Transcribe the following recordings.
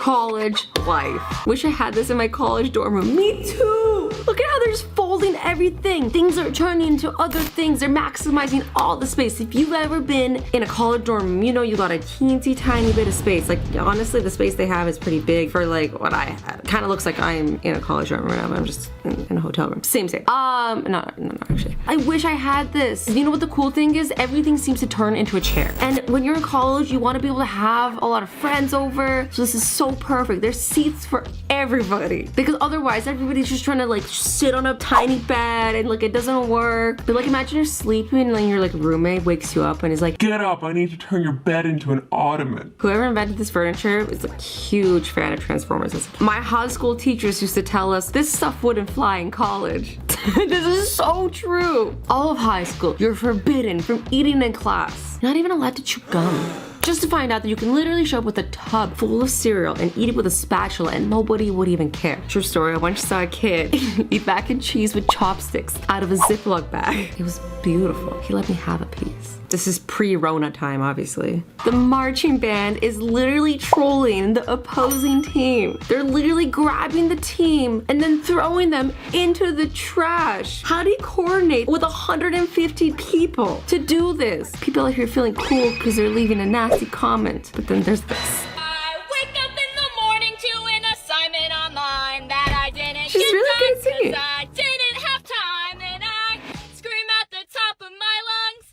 college life. Wish I had this in my college dorm room. Me too. Look at how they're just folding everything. Things are turning into other things. They're maximizing all the space. If you've ever been in a college dorm room, you know you got a teensy tiny bit of space. Like honestly, the space they have is pretty big for like what I had. Kind of looks like I'm in a college dorm right now, but I'm just in a hotel room. Same. No, actually. I wish I had this. You know what the cool thing is? Everything seems to turn into a chair. And when you're in college, you want to be able to have a lot of friends over. So this is so perfect. There's seats for everybody. Because otherwise, everybody's just trying to like sit on a tiny bed and like it doesn't work. But like imagine you're sleeping and then your like roommate wakes you up and is like, get up, I need to turn your bed into an ottoman. Whoever invented this furniture is a huge fan of Transformers. My high school teachers used to tell us this stuff wouldn't fly in college. This is so true. All of high school, you're forbidden from eating in class. Not even allowed to chew gum. Just to find out that you can literally show up with a tub full of cereal and eat it with a spatula and nobody would even care. True story, I once saw a kid eat mac and cheese with chopsticks out of a Ziploc bag. It was beautiful. He let me have a piece. This is pre-Rona time, obviously. The marching band is literally trolling the opposing team. They're literally grabbing the team and then throwing them into the trash. How do you coordinate with 150 people to do this? People are here feeling cool because they're leaving a nasty comment. But then there's this. I wake up in the morning to an assignment online that I didn't She's get really good at done singing. 'cause I didn't have time and I scream at the top of my lungs.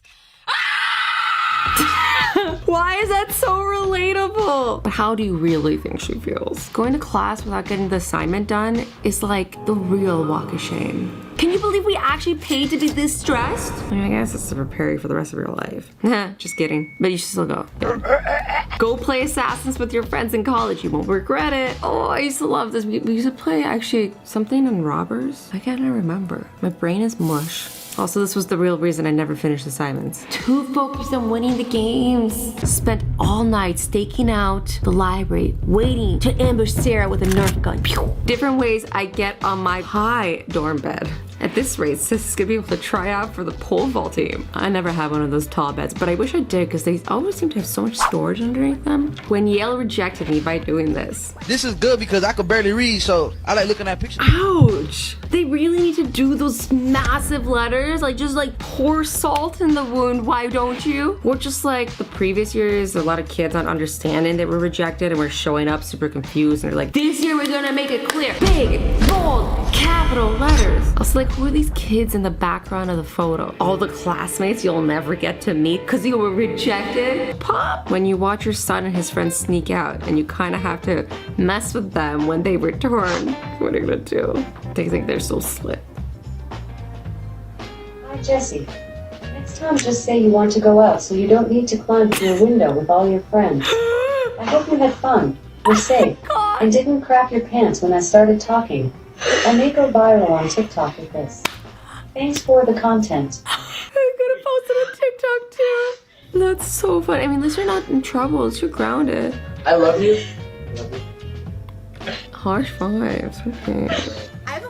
Why is that so relatable? But how do you really think she feels? Going to class without getting the assignment done is like the real walk of shame. Can you believe we actually paid to be this stressed? I mean, I guess it's to prepare you for the rest of your life. Nah, just kidding. But you should still go. Yeah. Go play Assassins with your friends in college. You won't regret it. Oh, I used to love this. We used to play actually something in Robbers. I can't remember. My brain is mush. Also, this was the real reason I never finished assignments. Too focused on winning the games. Spent all night staking out the library, waiting to ambush Sarah with a Nerf gun. Pew! Different ways I get on my high dorm bed. At this rate, sis is gonna be able to try out for the pole vault team. I never had one of those tall beds, but I wish I did because they always seem to have so much storage underneath them. When Yale rejected me by doing this. This is good because I could barely read, so I like looking at pictures. Ouch! They really need to do those massive letters, like just like pour salt in the wound, why don't you? Or just like the previous years, a lot of kids not understanding they were rejected and were showing up super confused and they're like, this year we're gonna make it clear. Big, bold, capital letters. I was like, who are these kids in the background of the photo? All the classmates you'll never get to meet because you were rejected? Pop! When you watch your son and his friends sneak out and you kind of have to mess with them when they return, what are you gonna do? They think they're so slick. Hi, Jesse. Next time just say you want to go out so you don't need to climb through a window with all your friends. I hope you had fun, were safe, and didn't crap your pants when I started talking. I may go viral on TikTok with this. Thanks for the content. I'm gonna post it on TikTok too. That's so funny. I mean, at least you're not in trouble. At least you're grounded. I love you. Harsh vibes. Okay. I have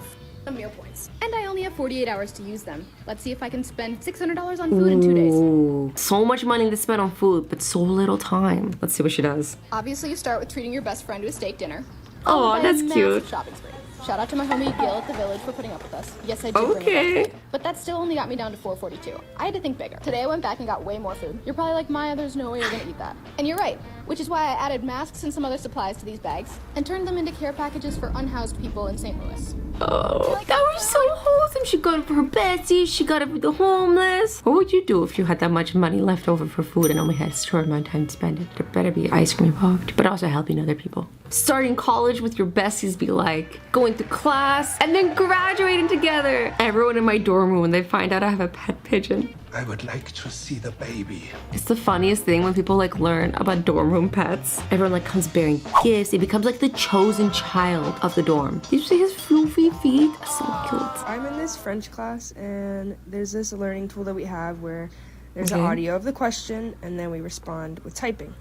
a meal points, and I only have 48 hours to use them. Let's see if I can spend $600 on food in 2 days. Ooh, so much money to spend on food, but so little time. Let's see what she does. Obviously, you start with treating your best friend to a steak dinner. Oh, followed by a that's massive cute. Shopping spree. Shout out to my homie Gil at the Village for putting up with us. Yes, I did bring it Okay. up, but that still only got me down to 442. I had to think bigger. Today I went back and got way more food. You're probably like, Maya, there's no way you're gonna eat that. And you're right, which is why I added masks and some other supplies to these bags and turned them into care packages for unhoused people in St. Louis. Oh, that was so wholesome. She got it for her bestie. She got it for the homeless. What would you do if you had that much money left over for food and only had a short amount of time to spend it? There better be ice cream involved, but also helping other people. Starting college with your besties be like going to class and then graduating together. Everyone in my dorm room, when they find out I have a pet pigeon. I would like to see the baby. It's the funniest thing when people like learn about dorm room pets. Everyone like comes bearing gifts. It becomes like the chosen child of the dorm. You see his floofy feet? So cute. I'm in this French class and there's this learning tool that we have where there's Okay. an audio of the question and then we respond with typing.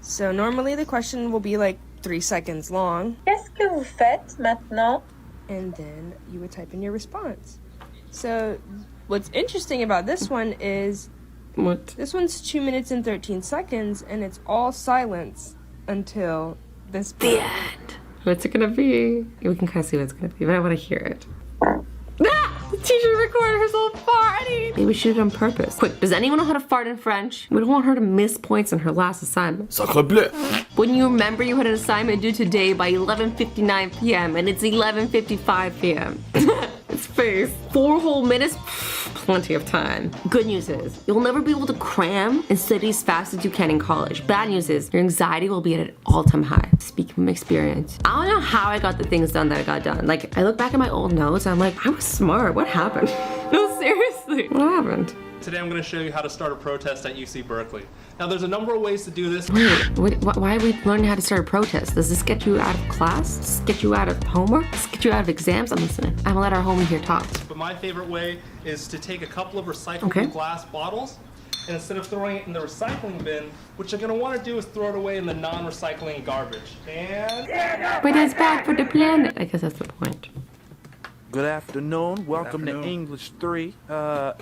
So normally the question will be like 3 seconds long. Qu'est-ce que vous faites maintenant? And then you would type in your response. So what's interesting about this one is What? this one's 2 minutes and 13 seconds and it's all silence until this The book. end. What's it gonna be? We can kind of see what it's gonna be, but I want to hear it. Ah! The teacher recorded herself farting. Maybe she did it on purpose. Quick, does anyone know how to fart in French? We don't want her to miss points on her last assignment. Sacre bleu. When you remember you had an assignment due today by 11:59 p.m. and it's 11:55 p.m. It's face. 4 whole minutes? Plenty of time. Good news is, you'll never be able to cram and study as fast as you can in college. Bad news is, your anxiety will be at an all-time high. Speaking from experience. I don't know how I got the things done that I got done. Like, I look back at my old notes and I'm like, I was smart. What happened? No, seriously. What happened? Today I'm going to show you how to start a protest at UC Berkeley. Now there's a number of ways to do this. Why are we learning how to start a protest? Does this get you out of class? Does this get you out of homework? Does this get you out of exams? I'm listening. I'm gonna let our homie here talk. But my favorite way is to take a couple of recyclable glass bottles, and instead of throwing it in the recycling bin, what you're going to want to do is throw it away in the non-recycling garbage. And... But it's bad for the planet. I guess that's the point. Good afternoon. Welcome to English 3.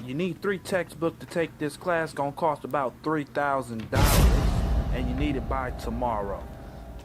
You need 3 textbooks to take this class. Gonna cost about $3,000, and you need it by tomorrow.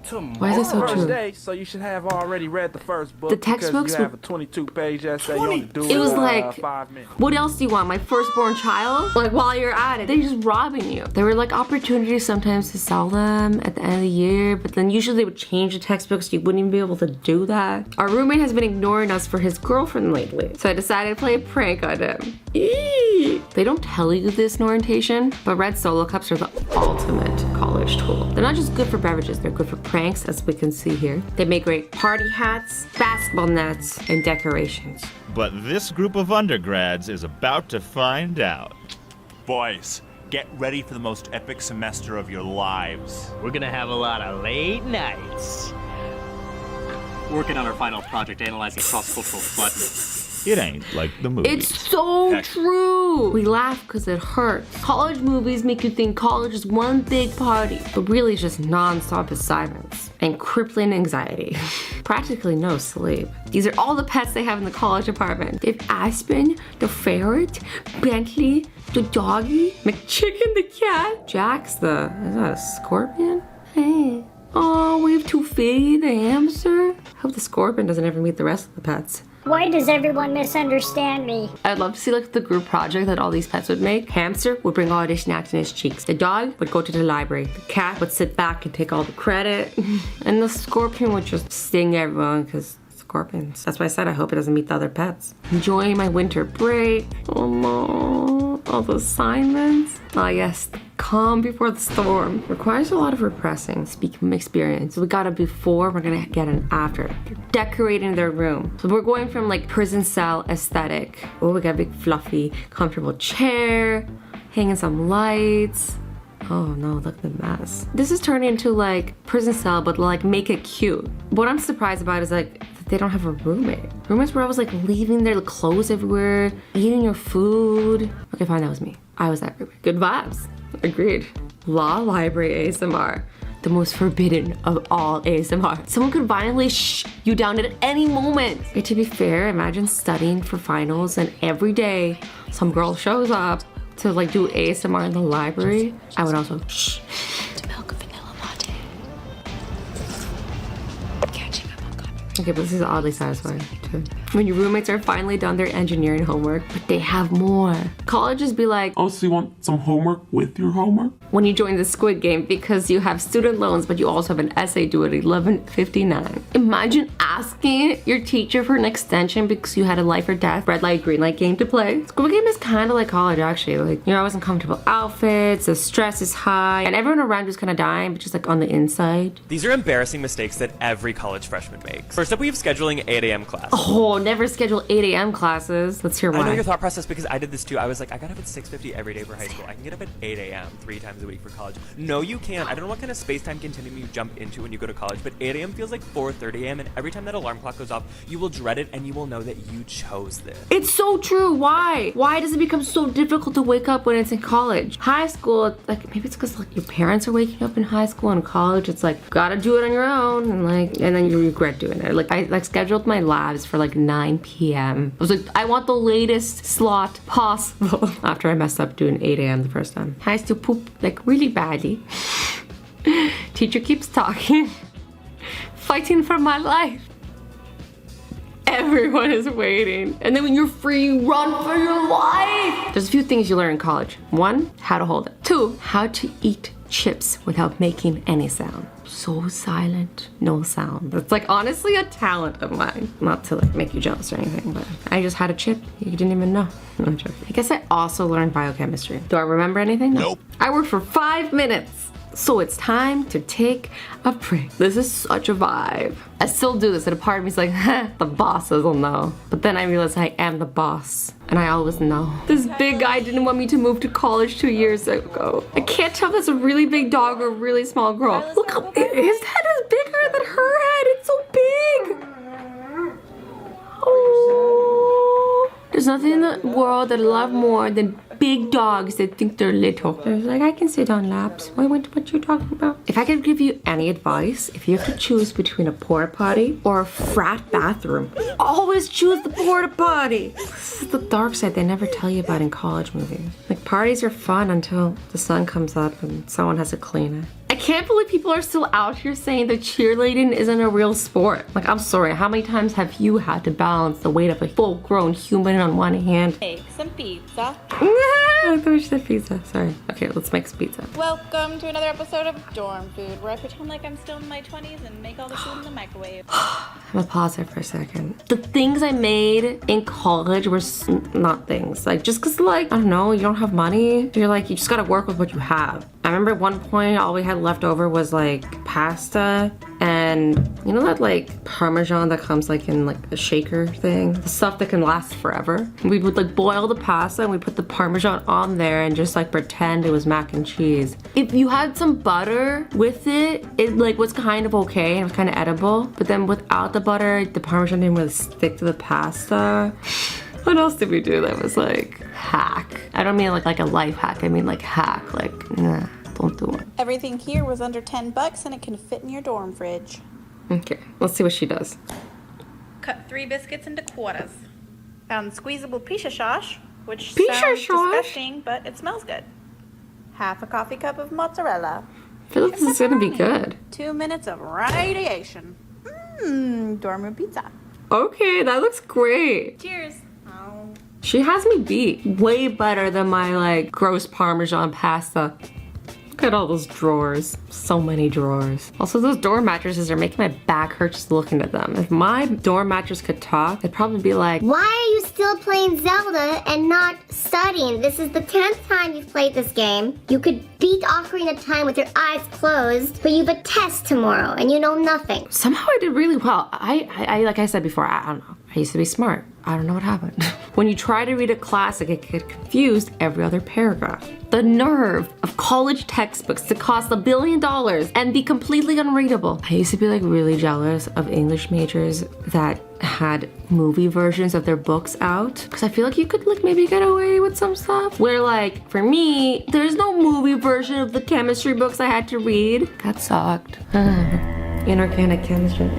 Why is it so First true? day, so you should have already read the first book. The textbooks because you have a 22-page essay. You only do It was like, 5 minutes. what else do you want? My firstborn child? Like, while you're at it, they're just robbing you. There were like opportunities sometimes to sell them at the end of the year, but then usually they would change the textbooks. You wouldn't even be able to do that. Our roommate has been ignoring us for his girlfriend lately, so I decided to play a prank on him. Eee! They don't tell you this in orientation, but red Solo cups are the ultimate college tool. They're not just good for beverages, they're good for pranks, as we can see here. They make great party hats, basketball nets, and decorations. But this group of undergrads is about to find out. Boys, get ready for the most epic semester of your lives. We're gonna have a lot of late nights. Working on our final project analyzing cross-cultural flood. It ain't like the movies. It's so true. We laugh because it hurts. College movies make you think college is one big party, but really it's just non-stop assignments and crippling anxiety. Practically no sleep. These are all the pets they have in the college apartment. They have Aspen, the ferret, Bentley, the doggy, McChicken the cat, Jax is that a scorpion? Hey. Oh, we have Toofy the hamster. Hope the scorpion doesn't ever meet the rest of the pets. Why does everyone misunderstand me? I'd love to see like the group project that all these pets would make. Hamster would bring all the snacks in his cheeks. The dog would go to the library. The cat would sit back and take all the credit. And the scorpion would just sting everyone because scorpions. That's why I said I hope it doesn't meet the other pets. Enjoying my winter break. Oh no, all the assignments. Ah yes, the calm before the storm. Requires a lot of repressing, speaking from experience. So we got a before, we're gonna get an after. Decorating their room. So we're going from like prison cell aesthetic. Oh, we got a big fluffy, comfortable chair, hanging some lights. Oh no, look at the mess. This is turning into like prison cell, but like make it cute. What I'm surprised about is like they don't have a roommate. Roommates were always like leaving their clothes everywhere, eating your food. Okay, fine, that was me. I was that roommate. Good vibes. Agreed. Law library ASMR. The most forbidden of all ASMR. Someone could violently shh you down at any moment. Okay, to be fair, imagine studying for finals and every day some girl shows up to like do ASMR in the library. I would also shh. Milk vanilla latte. Catching up on copyright. Okay, but this is oddly satisfying too. When your roommates are finally done their engineering homework, but they have more. Colleges be like, oh, so you want some homework with your homework? When you join the Squid Game because you have student loans, but you also have an essay due at 11:59. Imagine asking your teacher for an extension because you had a life or death, red light, green light game to play. Squid Game is kind of like college actually. Like, you're always in comfortable outfits, the stress is high, and everyone around you is kind of dying, but just like on the inside. These are embarrassing mistakes that every college freshman makes. First up, we have scheduling 8 a.m. class. Oh, never schedule 8 a.m. classes. Let's hear why. I know your thought process because I did this too. I was like, I got up at 6:50 every day for high school. I can get up at 8 a.m. 3 times a week for college. No, you can't. I don't know what kind of space-time continuum you jump into when you go to college, but 8 a.m. feels like 4:30 a.m. and every time that alarm clock goes off, you will dread it and you will know that you chose this. It's so true. Why? Why does it become so difficult to wake up when it's in college? High school, like maybe it's because like your parents are waking up in high school and college. It's like gotta do it on your own and then you regret doing it. Like I scheduled my labs for like 9 p.m. I was like, I want the latest slot possible after I messed up doing 8 a.m. the first time. I used to poop like really badly. Teacher keeps talking. fighting for my life. Everyone is waiting. And then when you're free, you run for your life. There's a few things you learn in college. 1, how to hold it. 2, how to eat chips without making any sound. So silent, no sound. It's like honestly a talent of mine. Not to like make you jealous or anything, but I just had a chip. You didn't even know. No, I'm joking. I guess I also learned biochemistry. Do I remember anything? Nope. I worked for 5 minutes. So it's time to take a break. This is such a vibe. I still do this and a part of me is like, the bosses will know. But then I realize I am the boss and I always know. This big guy didn't want me to move to college 2 years ago. I can't tell if that's a really big dog or a really small girl. Look how his head is bigger than her head. It's so big. Oh. There's nothing in the world that I love more than big dogs that think they're little. I was like, I can sit on laps. What you talking about? If I could give you any advice, if you have to choose between a porta potty or a frat bathroom, always choose the porta potty. This is the dark side they never tell you about in college movies. Like parties are fun until the sun comes up and someone has to clean it. I can't believe people are still out here saying that cheerleading isn't a real sport. Like, I'm sorry, how many times have you had to balance the weight of a full-grown human on one hand? Make some pizza. I thought we should have pizza. Sorry. Okay, let's make some pizza. Welcome to another episode of Dorm Food, where I pretend like I'm still in my 20s and make all the food in the microwave. I'm gonna pause there for a second. The things I made in college were not things. Like, just cause like, I don't know, you don't have money. You're like, you just gotta work with what you have. I remember at one point, all we had left over was like pasta and you know that like Parmesan that comes like in like a shaker thing? The stuff that can last forever. We would like boil the pasta and we put the Parmesan on there and just like pretend it was mac and cheese. If you had some butter with it, it like was kind of okay and it was kind of edible. But then without the butter, the Parmesan didn't really stick to the pasta. What else did we do that was like hack? I don't mean like a life hack, I mean like hack, like nah, don't do it. Everything here was under $10 and it can fit in your dorm fridge. Okay, let's see what she does. Cut 3 biscuits into quarters. Found squeezable pisha sauce, which Pisha sounds sauce? disgusting, but it smells good. Half a coffee cup of mozzarella. I feel like this is gonna be good. 2 minutes of radiation. Dorm room pizza. Okay, that looks great. Cheers. Oh. She has me beat. Way better than my like gross Parmesan pasta. Look at all those drawers. So many drawers. Also, those door mattresses are making my back hurt just looking at them. If my door mattress could talk, it'd probably be like, why are you still playing Zelda and not studying? This is the 10th time you've played this game. You could beat Ocarina of Time with your eyes closed, but you have a test tomorrow and you know nothing. Somehow I did really well. I like I said before, I don't know. I used to be smart. I don't know what happened. When you try to read a classic, it gets confused every other paragraph. The nerve of college textbooks to cost $1 billion and be completely unreadable. I used to be like really jealous of English majors that had movie versions of their books out, because I feel like you could like maybe get away with some stuff. Where like for me, there's no movie version of the chemistry books I had to read. That sucked. Inorganic chemistry.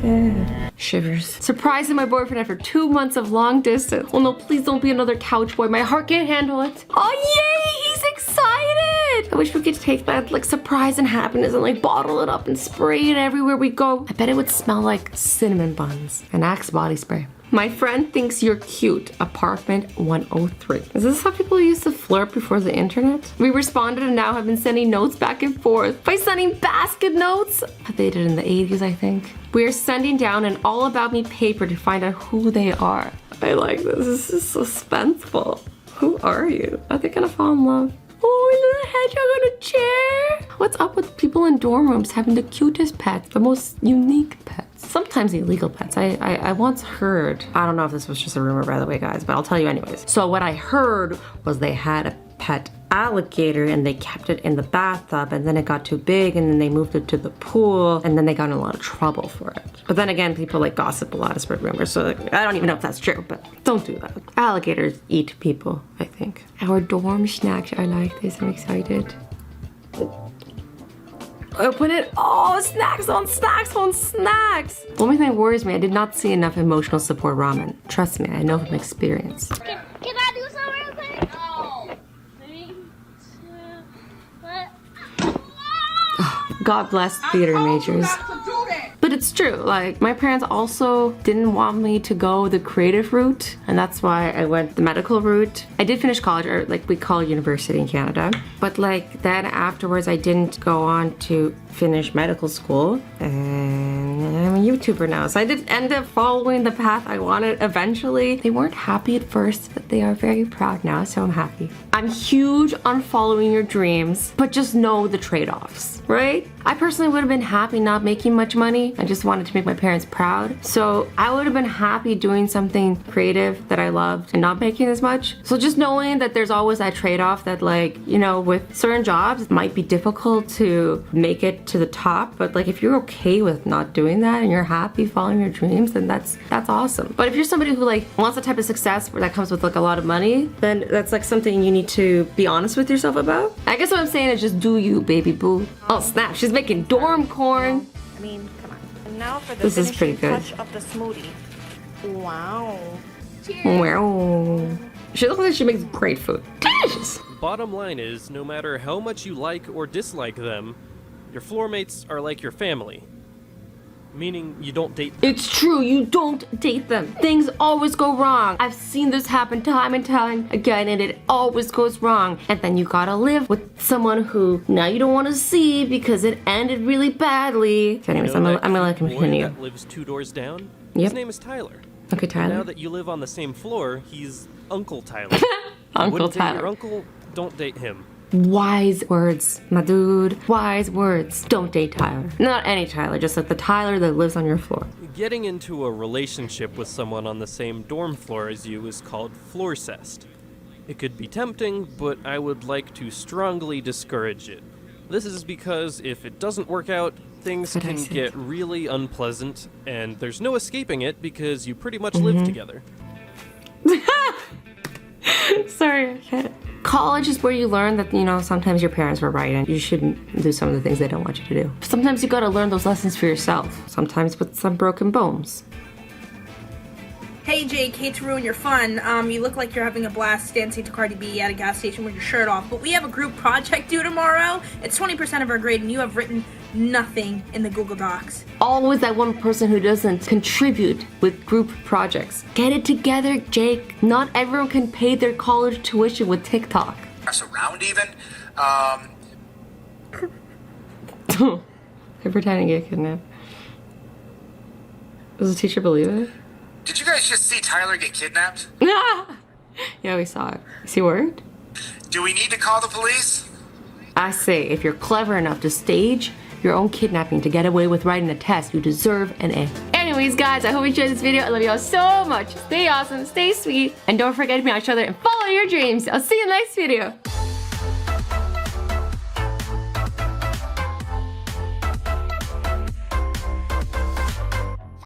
Shivers. Surprising my boyfriend after 2 months of long distance. Oh no, please don't be another couch boy. My heart can't handle it. Oh yay, he's excited. I wish we could take that like surprise and happiness and like bottle it up and spray it everywhere we go. I bet it would smell like cinnamon buns and Axe body spray. My friend thinks you're cute. Apartment 103. Is this how people used to flirt before the internet? We responded and now have been sending notes back and forth by sending basket notes. They did in the 80s, I think. We are sending down an all about me paper to find out who they are. I like this. This is suspenseful. Who are you? Are they gonna fall in love? Oh, a little hedgehog on a chair. What's up with people in dorm rooms having the cutest pets, the most unique pets? Sometimes illegal pets. I once heard, I don't know if this was just a rumor by the way guys, but I'll tell you anyways. So what I heard was they had a pet alligator and they kept it in the bathtub and then it got too big and then they moved it to the pool and then they got in a lot of trouble for it. But then again, people like gossip a lot of spread rumors, so like, I don't even know if that's true, but don't do that. Alligators eat people, I think. Our dorm snacks, I like this, I'm excited. Open it. Oh, snacks on snacks on snacks. The only thing that worries me, I did not see enough emotional support ramen. Trust me, I know from experience. Can I do something real quick? No. 3, 2, what? God bless theater majors. But it's true. true. Like, my parents also didn't want me to go the creative route, and that's why I went the medical route. I did finish college, or like we call it university in Canada, but like then afterwards I didn't go on to finish medical school, and I'm a YouTuber now. So I did end up following the path I wanted eventually. They weren't happy at first, but they are very proud now, so I'm happy. I'm huge on following your dreams, but just know the trade-offs, right? I personally would have been happy not making much money. I just wanted to make my parents proud. So I would have been happy doing something creative that I loved and not making as much. So just knowing that there's always that trade-off that, like, you know, with certain jobs, it might be difficult to make it to the top, but like if you're okay with not doing that and you're happy following your dreams, then that's awesome. But if you're somebody who like wants the type of success where that comes with like a lot of money, then that's like something you need to be honest with yourself about. I guess what I'm saying is just do you, baby boo. Oh snap, she's making dorm corn. I mean, come on. And now for the This is pretty finishing good. touch of the smoothie. Wow. Wow. She looks like she makes great food. Delicious. Bottom line is, no matter how much you like or dislike them, your floor mates are like your family. Meaning you don't date them. It's true, you don't date them. Things always go wrong. I've seen this happen time and time again, and it always goes wrong. And then you gotta live with someone who now you don't want to see because it ended really badly. So anyways, You know I'm gonna let him boy continue. that lives 2 doors down? Yep. His name is Tyler. Okay, And Tyler. now that you live on the same floor, he's Uncle Tyler. Uncle Wouldn't date Tyler. your uncle, don't date him. Wise words, my dude. Wise words. Don't date Tyler. Not any Tyler, just like the Tyler that lives on your floor. Getting into a relationship with someone on the same dorm floor as you is called floorcest. It could be tempting, but I would like to strongly discourage it. This is because if it doesn't work out, things That's what I can said. get really unpleasant, and there's no escaping it because you pretty much live together. Sorry, I can't. College is where you learn that, you know, sometimes your parents were right and you shouldn't do some of the things they don't want you to do. Sometimes you gotta learn those lessons for yourself. Sometimes with some broken bones. Hey Jake, hate to ruin your fun. You look like you're having a blast dancing to Cardi B at a gas station with your shirt off, but we have a group project due tomorrow. It's 20% of our grade and you have written nothing in the Google Docs. Always that one person who doesn't contribute with group projects. Get it together, Jake. Not everyone can pay their college tuition with TikTok. Around even. They're pretending to get kidnapped. Does the teacher believe it? Did you guys just see Tyler get kidnapped? Yeah, we saw it. Is he worried? Do we need to call the police? I say, if you're clever enough to stage your own kidnapping to get away with writing a test, you deserve an A. Anyways, guys, I hope you enjoyed this video. I love you all so much. Stay awesome, stay sweet, and don't forget to be on each other and follow your dreams. I'll see you in the next video.